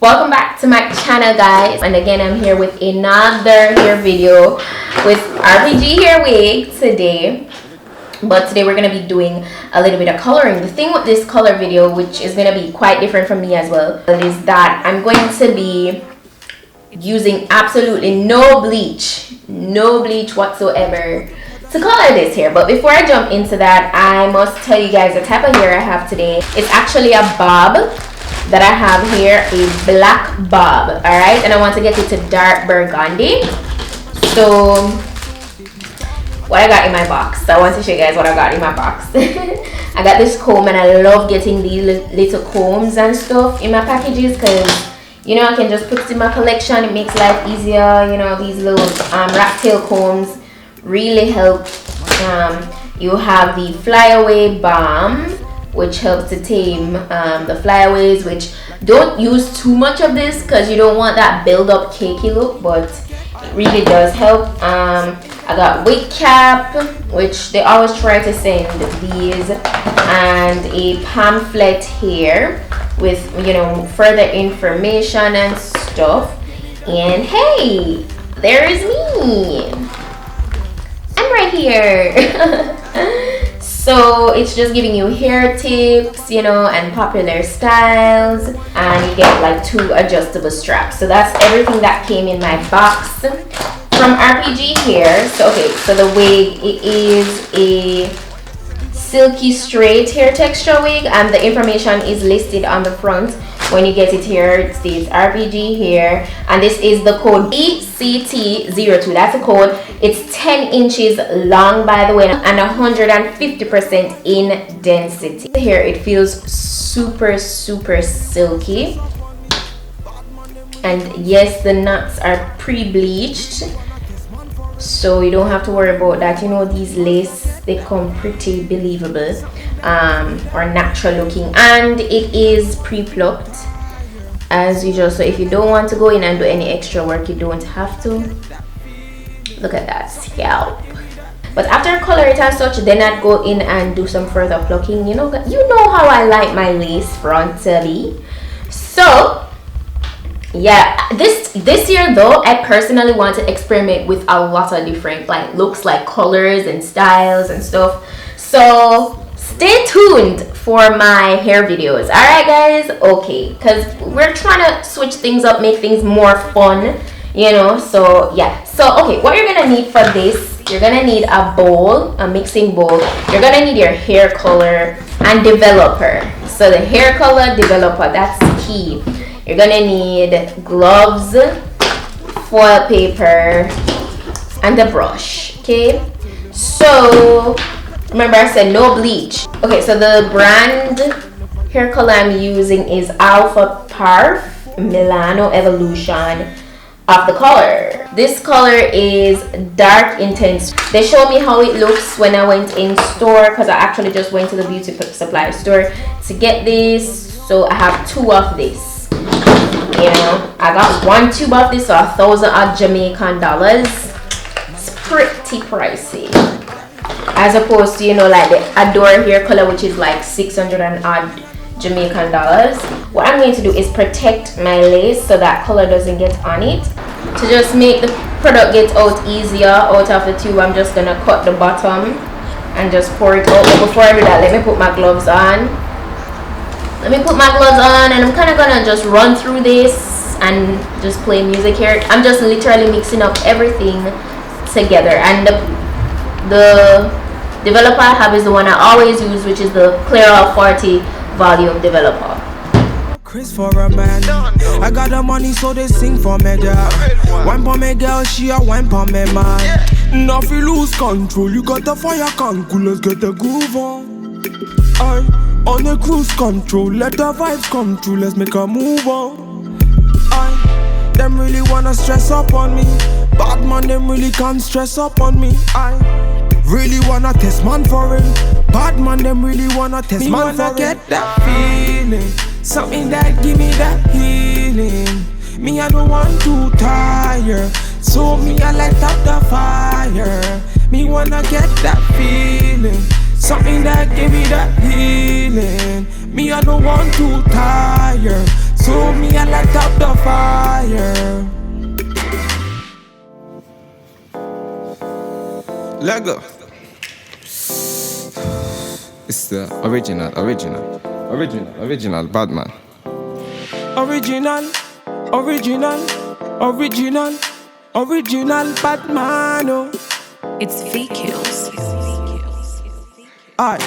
Welcome back to my channel, guys, and again I'm here with another hair video with RPG hair wig today. But today we're going to be doing a little bit of coloring. The thing with this color video, which is going to be quite different from me as well, is that I'm going to be using absolutely no bleach whatsoever to color this hair. But before I jump into that, I must tell you guys the type of hair I have today. It's actually a bob that I have here, a black bob, all right, and I want to get it to dark burgundy. So what I got in my box, I want to show you guys what I got in my box. I got this comb, and I love getting these little combs and stuff in my packages because, you know, I can just put it in my collection. It makes life easier. You know, these little rat tail combs really help. You have the Flyaway Balm, which helps to tame the flyaways, which don't use too much of this because you don't want that build up cakey look, but it really does help. I got wig cap, which they always try to send these, and a pamphlet here with, you know, further information and stuff. And hey, there is me. I'm right here. So it's just giving you hair tips, you know, and popular styles, and you get like 2 adjustable straps. So that's everything that came in my box from RPG Hair. So okay, so the wig, it is a silky straight hair texture wig, and the information is listed on the front. When you get it here, it states RPG Hair, and this is the code ECT02. That's a code. It's 10 inches long, by the way, and 150% in density. Here it feels super silky, and yes, the knots are pre-bleached, so you don't have to worry about that. You know, these lace, they come pretty believable or natural looking, and it is pre-plucked as usual. So if you don't want to go in and do any extra work, you don't have to. Look at that scalp. But after I color it and such, then I'd go in and do some further plucking. You know how I like my lace front to be. So yeah, this year though, I personally want to experiment with a lot of different like looks, like colors and styles and stuff. So stay tuned for my hair videos, all right guys? Okay, because we're trying to switch things up, make things more fun, you know. So yeah, so okay, what you're gonna need for this, you're gonna need a bowl, a mixing bowl. You're gonna need your hair color and developer. So the hair color, developer, that's key. You're gonna need gloves, foil paper, and a brush. Okay, so remember I said no bleach. Okay, so the brand hair color I'm using is Alpha Parf Milano Evolution of the color. This color is dark intense. They showed me how it looks when I went in store, because I actually just went to the beauty supply store to get this. So I have 2 of this. You know, I got 1 tube of this, so 1,000 odd Jamaican dollars. It's pretty pricey, as opposed to, you know, like the Adore hair color, which is like 600 and odd Jamaican dollars. What I'm going to do is protect my lace so that color doesn't get on it. To just make the product get out easier out of the tube, I'm just gonna cut the bottom and just pour it out. But before I do that, let me put my gloves on. And I'm kind of gonna just run through this and just play music here. I'm just literally mixing up everything together, and the developer I have is the one I always use, which is the Clear 40 volume developer. Chris for a man, I got the money so they sing for me, girl. One for me girl, she a one for me man. Now if you lose control, you got the fire can cool, let's get the groove on. On the cruise control, let the vibes come true, let's make a move on. Them really wanna stress up on me, bad man them really can't stress up on me. Really wanna test man for it, bad man them really wanna test me man for it. Get that feeling, something that give me that healing. Me I don't want to tire, so me I light up the fire. Me wanna get that feeling, something that give me that healing. Me I don't want to tire, so me I light up the fire. Lego. It's the original Batman. Original Batman. Oh. It's VQs. Aye.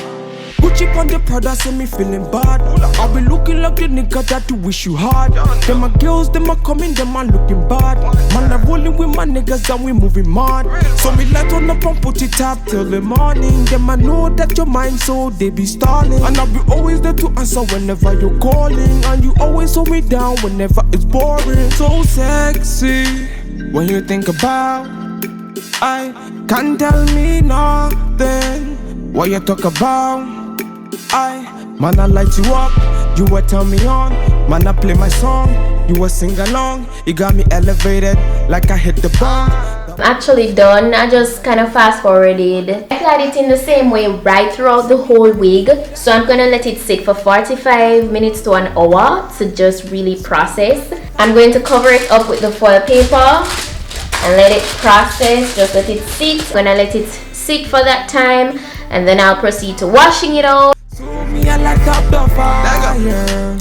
Gucci on the Prada, say me feeling bad. I be looking like the nigga that you wish you had. Them my girls, them a coming, them a looking bad. Man, I'm rolling with my niggas and we moving mad. So me light on up and put it up till the morning. Them I know that your mind, so they be stalling. And I'll be always there to answer whenever you're calling. And you always hold me down whenever it's boring. So sexy when you think about. I can't tell me nothing. What you talk about? Man, I light you up, you will turn me on. Man, I play my song, you will sing along. You got me elevated like I hit the bomb. I'm actually done. I just kind of fast forwarded. I applied it in the same way right throughout the whole wig. So I'm gonna let it sit for 45 minutes to an hour to just really process. I'm going to cover it up with the foil paper and let it process. Just let it sit. I'm gonna let it sit for that time, and then I'll proceed to washing it out. So me I light up the fire.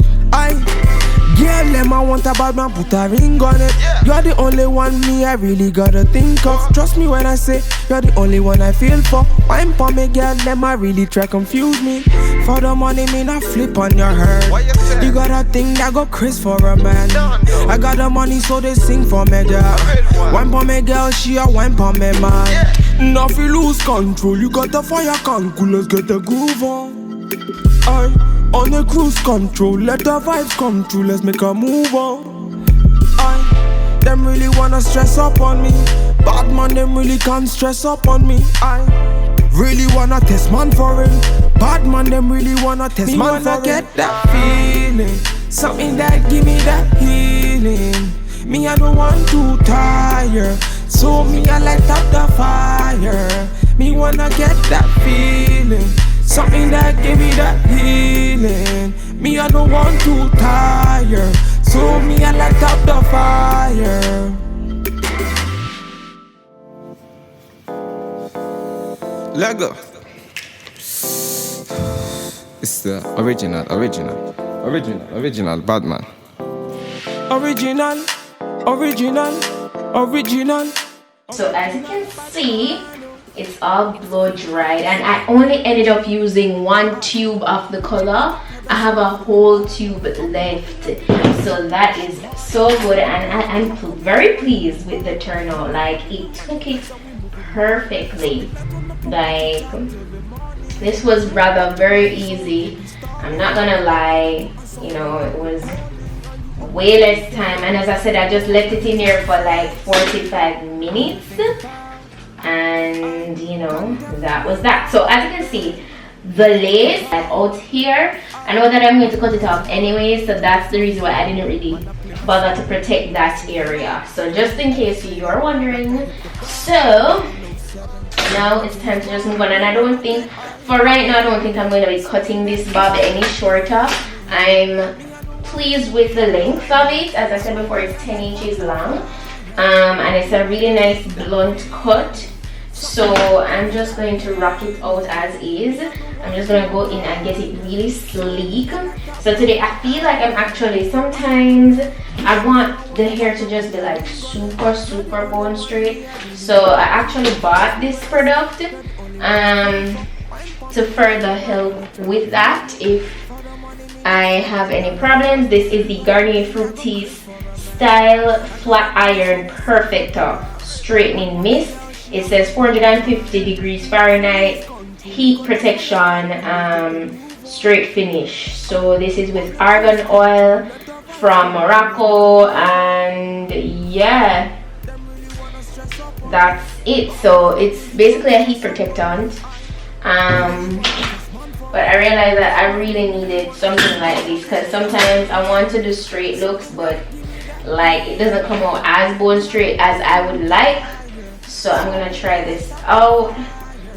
Girl, them I want a bad man, put a ring on it. You're the only one me I really gotta think of. Trust me when I say you're the only one I feel for. Wine for me, girl, them I really try confuse me. For the money, me not flip on your head. You got a thing that go crazy for a man. I got the money, so they sing for me, girl. Wine for me, girl, she a wine for me, man. Now if you lose control, you got the fire can cool, let's get the groove on. On a cruise control, let the vibes come true, let's make a move on. Them really wanna stress up on me. Bad man, them really can't stress up on me. I really wanna test man for it. Bad man, them really wanna test man for it. Get that feeling, something that give me that healing. Me, I don't want to tire, so me, I light up the fire. Me wanna get that feeling, something that give me that healing. Me, I don't want to tire, so me, I light up the fire. Lego. It's the original Batman. Original. So as you can see, it's all blow dried, and I only ended up using one tube of the color. I have a whole tube left, so that is so good, and I'm very pleased with the turnout. Like, it took it perfectly. Like, this was rather very easy, I'm not gonna lie. You know, it was way less time, and as I said, I just left it in here for like 45 minutes, and you know, that was that. So as you can see, the lace out here, I know that I'm going to cut it off anyway, so that's the reason why I didn't really bother to protect that area. So just in case you're wondering, so now it's time to just move on. And I don't think, for right now, I don't think I'm going to be cutting this bob any shorter. I'm pleased with the length of it. As I said before, it's 10 inches long, and it's a really nice blunt cut. So I'm just going to rock it out as is. I'm just going to go in and get it really sleek. So today I feel like I'm actually, sometimes I want the hair to just be like super bone straight. So I actually bought this product to further help with that if I have any problems. This is the Garnier Fructis Style Flat Iron Perfector Straightening Mist. It says 450 degrees Fahrenheit, heat protection, straight finish. So this is with argan oil from Morocco, and yeah, that's it. So it's basically a heat protectant. But I realized that I really needed something like this, because sometimes I want to do straight looks, but like it doesn't come out as bone straight as I would like. So I'm gonna try this out.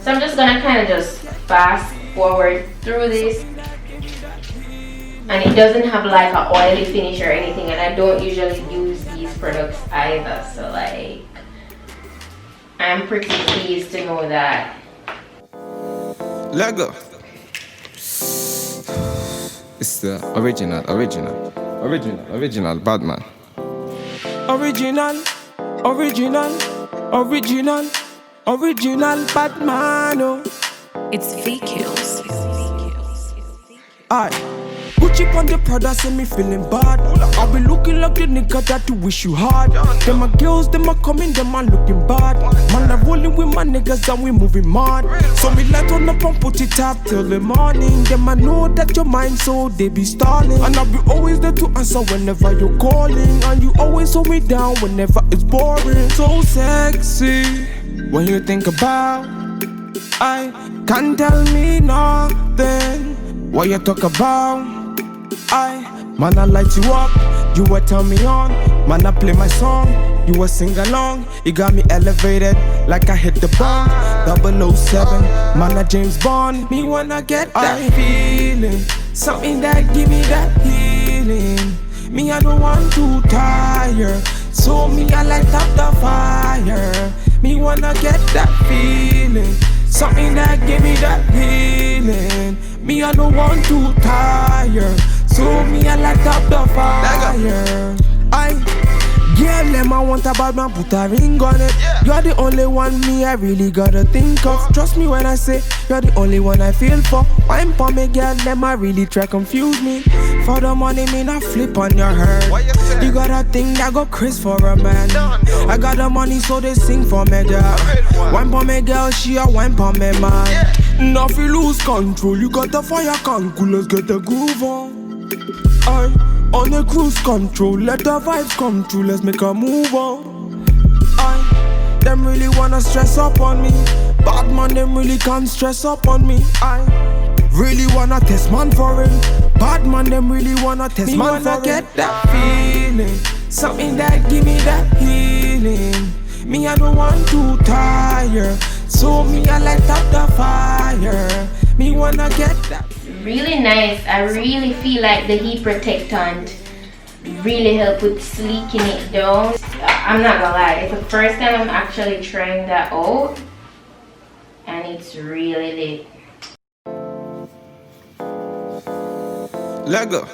So I'm just gonna kind of just fast forward through this. and it doesn't have like an oily finish or anything, and I don't usually use these products either, so like I'm pretty pleased to know that. Lego. It's the original Batman. Original Batman. Oh. It's VQs. Aye. Gucci on the Prada, say me feeling bad. I be looking like the nigga that you wish you had. Them my girls, them a coming, them a looking bad. Man, I rolling with my niggas and we moving mad. So me light on up and put it up till the morning. Them I know that your mind, so they be stalling. And I be always there to answer whenever you're calling. And you always hold me down whenever it's boring. So sexy when you think about. I can't tell me nothing. What you talk about? Man, I light you up, you will turn me on. Man, I play my song, you will sing along. You got me elevated like I hit the bomb. 007, man, I James Bond. Me wanna get that feeling, something that give me that healing. Me, I don't want to tire, so me, I light up the fire. Me wanna get that feeling, something that give me that healing. Me, I don't want to tire, so me, I light up the fire. Girl, them I want a bad man, put a ring on it. You're the only one me I really gotta think of. Trust me when I say you're the only one I feel for. Wine for me, girl, them I really try confuse me. For the money, me not flip on your head. You got a thing that go Chris for a man. I got the money, so they sing for me, girl. Wine for me, girl, she a wine for me, man. Now if you lose control, you got the fire can cool, let's get the groove on. On a cruise control, let the vibes come true, let's make a move on. Them really wanna stress up on me. Bad man, them really can't stress up on me. I really wanna test man for him. Bad man, them really wanna test me man for get that feeling, something that give me that healing. Me, I don't want to tire, so me, I light up the fire. Me wanna get that. Really nice. I really feel like the heat protectant really helped with sleeking it down. I'm not gonna lie, it's the first time I'm actually trying that out, and it's really lit. Lego.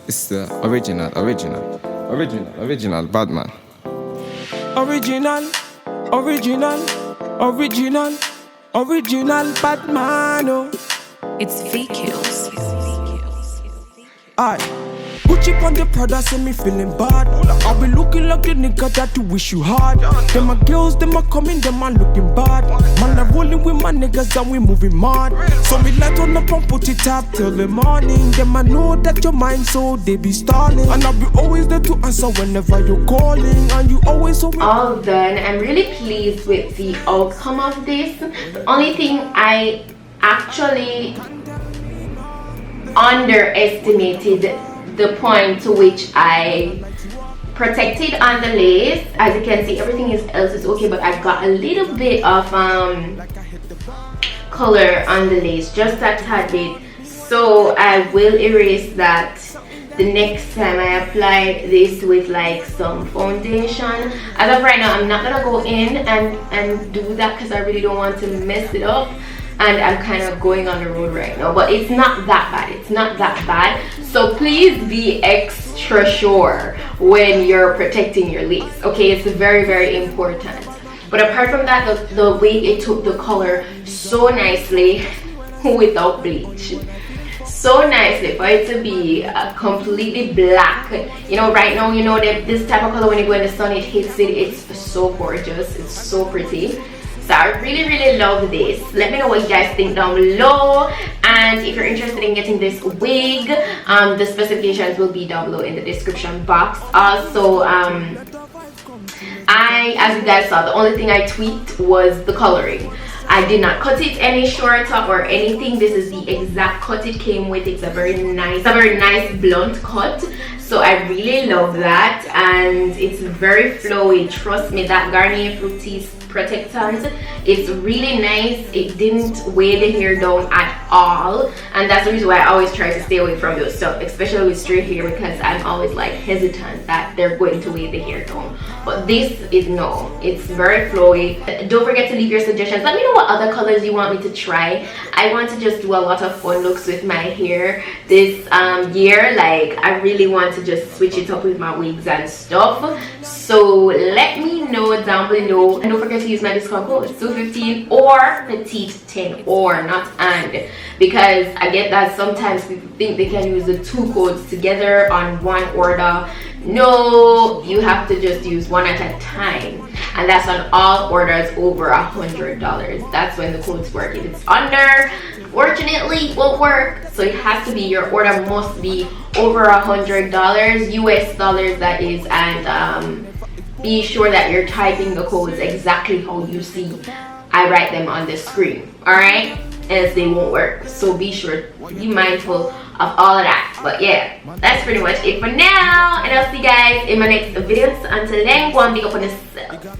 It's the original Batman. Original Batman. Oh. It's VQs. Gucci on the Prada, say me feeling bad. I be looking like the nigga that you wish you had. Them my girls, them a coming, them a looking bad. Man, I rolling with my niggas and we moving mad. So me light on up and put it up till the morning. Them I know that your mind, so they be stalling. And I be always there to answer whenever you're calling. And you always so all done. I'm really pleased with the outcome of this. The only thing I actually underestimated the point to which I protected on the lace. As you can see, everything else is okay, but I got a little bit of color on the lace, just a tad bit. So I will erase that the next time I apply this with like some foundation. As of right now, I'm not gonna go in and do that because I really don't want to mess it up. And I'm kind of going on the road right now, but it's not that bad. It's not that bad. So please be extra sure when you're protecting your lace. Okay, it's very, very important. But apart from that, the way it took the color so nicely without bleach. So nicely for it to be completely black. You know, right now, you know that this type of color, when you go in the sun, it hits it. It's so gorgeous. It's so pretty. So I really, really love this. Let me know what you guys think down below. And if you're interested in getting this wig, the specifications will be down below in the description box. Also, as you guys saw, the only thing I tweaked was the coloring. I did not cut it any shorter or anything. This is the exact cut it came with. It's a very nice blunt cut. So I really love that, and it's very flowy. Trust me, that Garnier Fructis protectant, it's really nice. It didn't weigh the hair down at all, and that's the reason why I always try to stay away from those stuff, especially with straight hair, because I'm always like hesitant that they're going to weigh the hair down. But this is no, it's very flowy. Don't forget to leave your suggestions. Let me know what other colors you want me to try. I want to just do a lot of fun looks with my hair this year. Like, I really want to just switch it up with my wigs and stuff. So let me know down below, and don't forget to use my discount code SUE15 or PETITE10 or not and, because I get that sometimes people think they can use the two codes together on one order. No, you have to just use one at a time, and that's on all orders over $100. That's when the codes work. If it's under, unfortunately, it won't work. So it has to be, your order must be over $100 US dollars, that is, and be sure that you're typing the codes exactly how you see I write them on the screen, all right, else they won't work. So be sure, be mindful of all of that. But yeah, that's pretty much it for now, and I'll see you guys in my next video. So until then, go and big up on yourself.